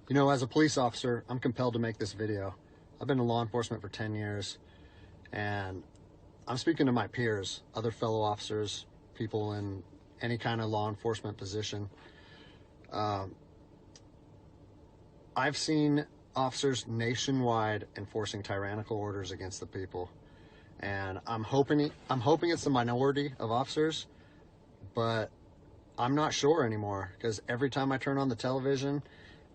You know, as a police officer, I'm compelled to make this video. I've been in law enforcement for 10 years, and I'm speaking to my peers, other fellow officers, people in any kind of law enforcement position. I've seen officers nationwide enforcing tyrannical orders against the people, and I'm hoping it's the minority of officers, but I'm not sure anymore, because every time I turn on the television,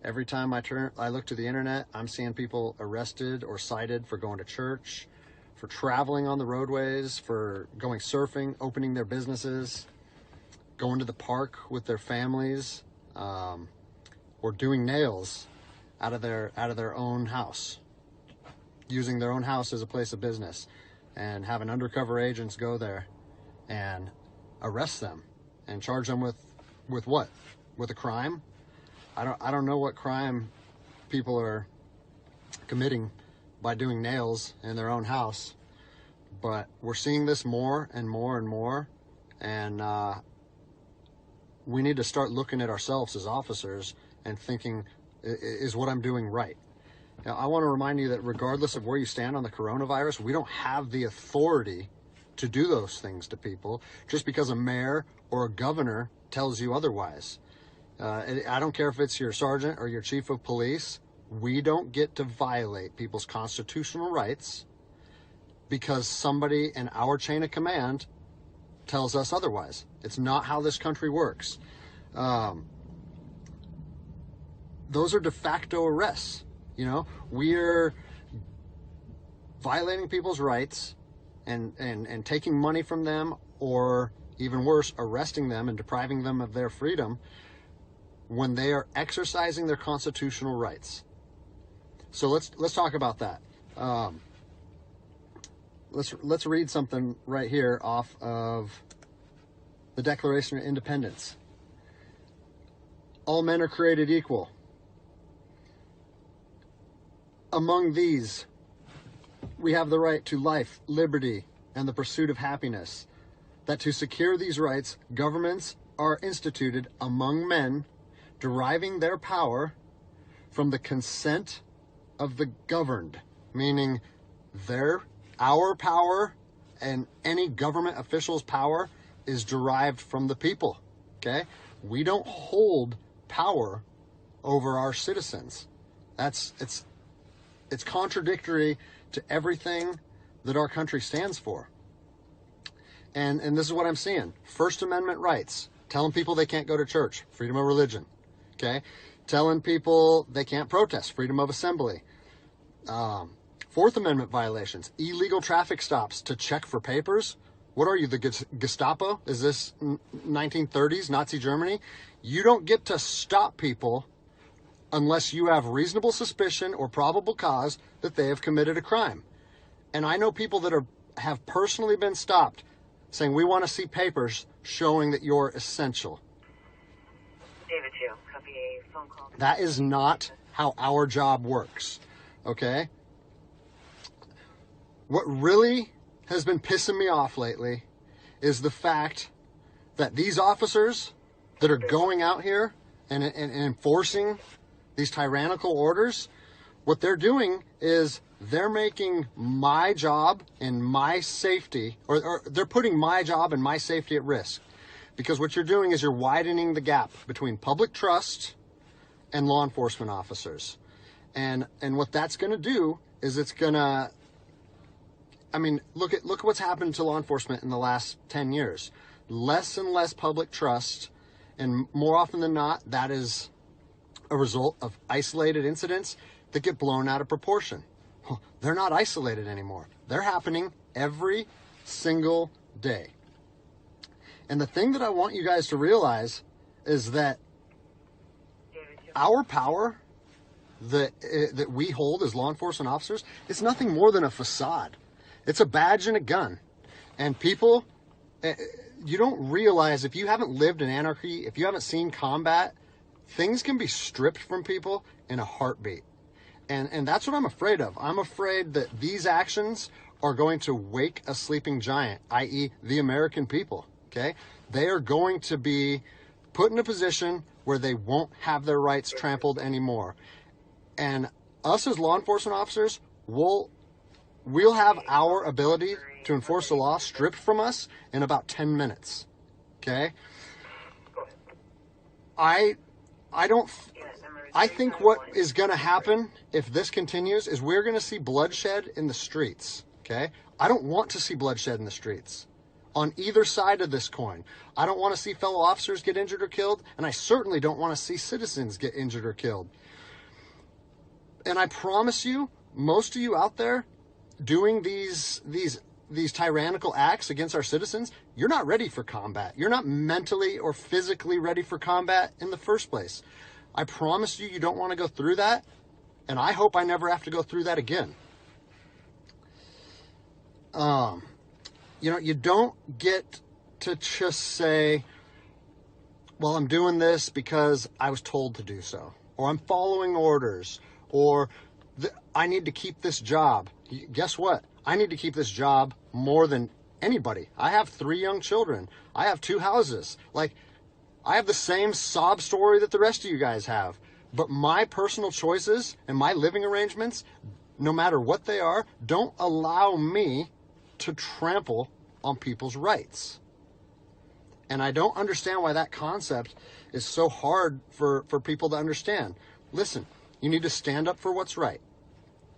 every time I look to the internet, I'm seeing people arrested or cited for going to church, for traveling on the roadways, for going surfing, opening their businesses, going to the park with their families, or doing nails out of their own house, using their own house as a place of business, and having undercover agents go there and arrest them and charge them with what? With a crime? I don't know what crime people are committing by doing nails in their own house, but we're seeing this more and more and more, and we need to start looking at ourselves as officers and thinking, is what I'm doing right? Now, I want to remind you that regardless of where you stand on the coronavirus, we don't have the authority to do those things to people just because a mayor or a governor tells you otherwise. I don't care if it's your sergeant or your chief of police. We don't get to violate people's constitutional rights because somebody in our chain of command tells us otherwise. It's not how this country works. Those are de facto arrests. You know, we're violating people's rights and taking money from them, or even worse, arresting them and depriving them of their freedom when they are exercising their constitutional rights. So let's talk about that. Let's read something right here off of the Declaration of Independence. All men are created equal. Among these, we have the right to life, liberty, and the pursuit of happiness. That to secure these rights, governments are instituted among men, deriving their power from the consent of the governed, meaning our power and any government official's power is derived from the people. Okay? We don't hold power over our citizens. It's contradictory to everything that our country stands for. And this is what I'm seeing. First Amendment rights, telling people they can't go to church, freedom of religion. Okay? Telling people they can't protest, freedom of assembly. Fourth Amendment violations, illegal traffic stops to check for papers. What are you, the Gestapo? Is this 1930s Nazi Germany? You don't get to stop people unless you have reasonable suspicion or probable cause that they have committed a crime. And I know people that have personally been stopped saying, we want to see papers showing that you're essential. David 2, copy a phone call. That is not how our job works, okay? What really has been pissing me off lately is the fact that these officers that are going out here and enforcing these tyrannical orders, what they're doing is they're making my job and my safety, or they're putting my job and my safety at risk. Because what you're doing is you're widening the gap between public trust and law enforcement officers. And what that's going to do is it's going to, I mean, look at what's happened to law enforcement in the last 10 years. Less and less public trust, and more often than not, that is a result of isolated incidents that get blown out of proportion. They're not isolated anymore. They're happening every single day. And the thing that I want you guys to realize is that our power that we hold as law enforcement officers is nothing more than a facade. It's a badge and a gun. And people, you don't realize, if you haven't lived in anarchy, if you haven't seen combat, things can be stripped from people in a heartbeat. And that's what I'm afraid of. I'm afraid that these actions are going to wake a sleeping giant, i.e. the American people, okay? They are going to be put in a position where they won't have their rights trampled anymore. And us as law enforcement officers, we'll have our ability to enforce the law stripped from us in about 10 minutes. Okay? I think what is going to happen if this continues is we're going to see bloodshed in the streets. Okay? I don't want to see bloodshed in the streets on either side of this coin. I don't want to see fellow officers get injured or killed, and I certainly don't want to see citizens get injured or killed. And I promise you, most of you out there doing these tyrannical acts against our citizens, you're not ready for combat. You're not mentally or physically ready for combat in the first place. I promise you, you don't want to go through that, and I hope I never have to go through that again. You don't get to just say, well, I'm doing this because I was told to do so, or I'm following orders, or I need to keep this job. Guess what? I need to keep this job more than anybody. I have 3 young children. I have 2 houses. I have the same sob story that the rest of you guys have. But my personal choices and my living arrangements, no matter what they are, don't allow me to trample on people's rights. And I don't understand why that concept is so hard for people to understand. Listen, you need to stand up for what's right.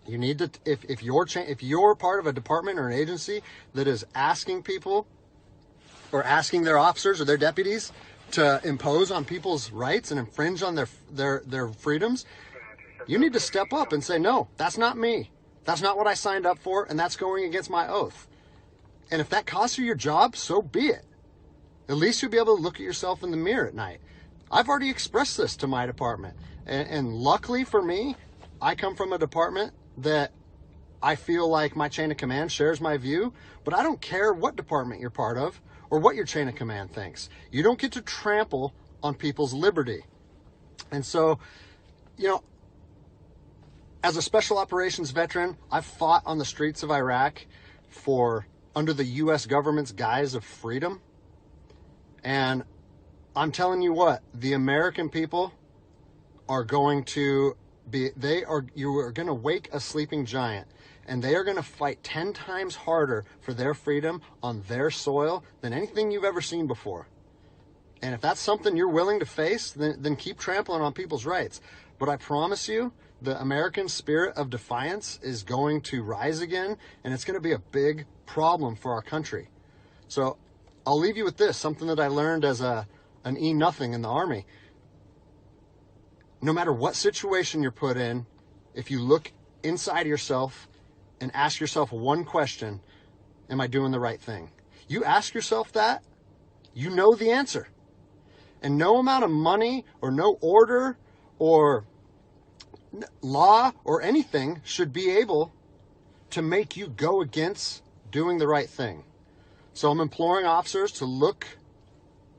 You need to, if you're part of a department or an agency that is asking people or asking their officers or their deputies to impose on people's rights and infringe on their freedoms, you need to step up and say, no, that's not me. That's not what I signed up for, and that's going against my oath. And if that costs you your job, so be it. At least you'll be able to look at yourself in the mirror at night. I've already expressed this to my department. And luckily for me, I come from a department that I feel like my chain of command shares my view, but I don't care what department you're part of or what your chain of command thinks. You don't get to trample on people's liberty. And so, as a special operations veteran, I've fought on the streets of Iraq under the U.S. government's guise of freedom. And I'm telling you what, the American people are going to you are going to wake a sleeping giant, and they are going to fight 10 times harder for their freedom on their soil than anything you've ever seen before. And if that's something you're willing to face, then keep trampling on people's rights. But I promise you, the American spirit of defiance is going to rise again, and it's going to be a big problem for our country. So I'll leave you with this, something that I learned as an E-nothing in the Army. No matter what situation you're put in, if you look inside yourself and ask yourself one question, am I doing the right thing? You ask yourself that, you know the answer. And no amount of money or no order or law or anything should be able to make you go against doing the right thing. So I'm imploring officers to look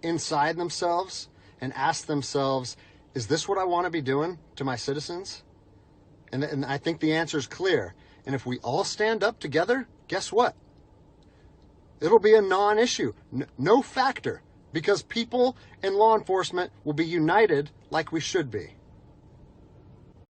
inside themselves and ask themselves, is this what I want to be doing to my citizens? And I think the answer is clear. And if we all stand up together, guess what? It'll be a non-issue, no factor, because people in law enforcement will be united like we should be.